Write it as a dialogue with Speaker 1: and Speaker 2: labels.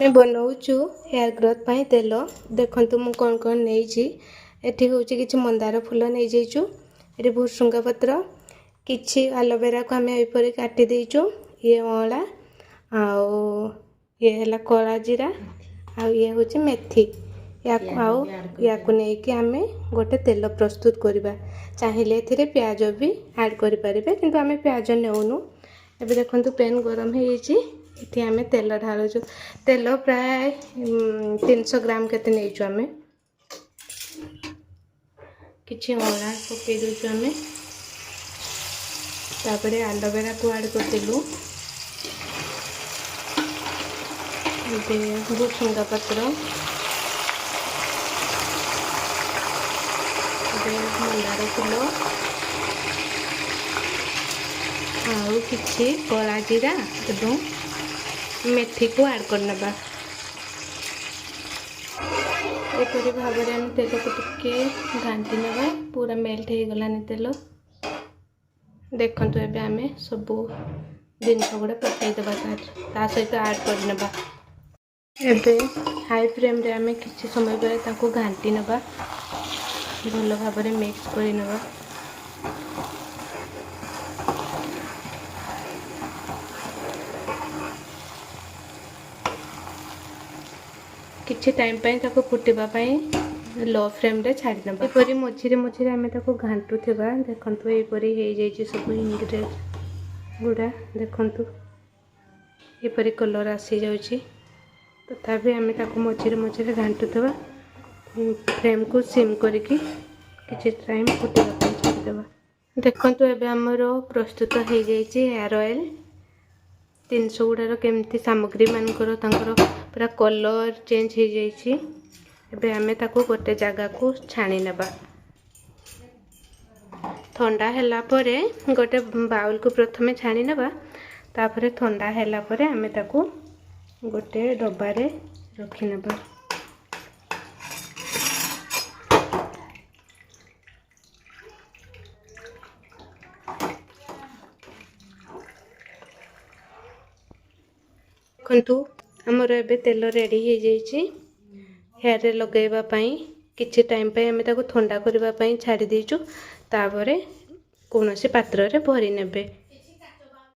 Speaker 1: मैं बनाऊछु hair growth पाई तेल देखंतु मु कौन कौन नहीं एठी होची किछि मंदार फूल नहीं जाइछु एठी भुसुंगा पत्र किछि एलोवेरा को हमें एपरि काटी देइछु ये अळा आउ ये हला कला जीरा आ ये होची मेथी या को नहीं कि हमें गोटे तेल प्रस्तुत करबा चाहिले एथिरे प्याज भी ऐड करि परिबे किंतु हमें प्याज नेउनु एबे देखंतु पैन गरम हेइछि इथे आमे तेल ढालुछु तेल प्राय 300 ग्राम केते नेइछु आमे किछि ओला पके देछु आमे तापरे एलोवेरा को ऐड करतेलु इते भुसुंगा पत्र इते मंदार फूल आउ किछि कला जीरा एवं मेथी को ऐड करना एपरी भाव में हम तेल को टिके घाटी ना पूरा मेल्ट हो गलानी तेल देखंतु एबे आमे सब जिनस गुड़ा पकई देबा ता सहित ऐड करनेबा एबे हाई फ्लेम रे आमे किछि समय पर ताको घाटी नबा भलो भाव में मिक्स करि नबा किछि टाइम पई ताको फुटिबा पई लो फ्लेम रे छाडी नबा एपरी मछिरे मछिरे हमें ताको घांटू थेबा देखंतु एपरी हे जाई छि सब इंग्रेडिएंट गुडा देखंतु एपरी कलर आसी जाउ छि तथापि हमें ताको मछिरे मछिरे घांटू थेबा फ्लेम को सिम करके किछि टाइम फुटिबा पई छाडी देबा देखंतु एबे हमरो प्रस्तुत हे जाई छि हेयर ऑयल 300 गुडार केमती सामग्री मानकर तांकर पूरा कलर चेंज हो जाइए एबे आमे ताको गोटे जगह को छाणी नेबा ठंडा हैला परे गोटे बाउल को प्रथमे छाणी नेबा तापरे ठंडा हैला परे आमे ताको गोटे डब्बा रे रखि नेबा देखंतु हमर एबे तेल रेडी हो जाइए हेयर रे लगेबा पई किछि टाइम पे हमें ताको ठंडा करबा पई छाडी देइछु तापरे कोनोसी पात्र रे भरी नेबे।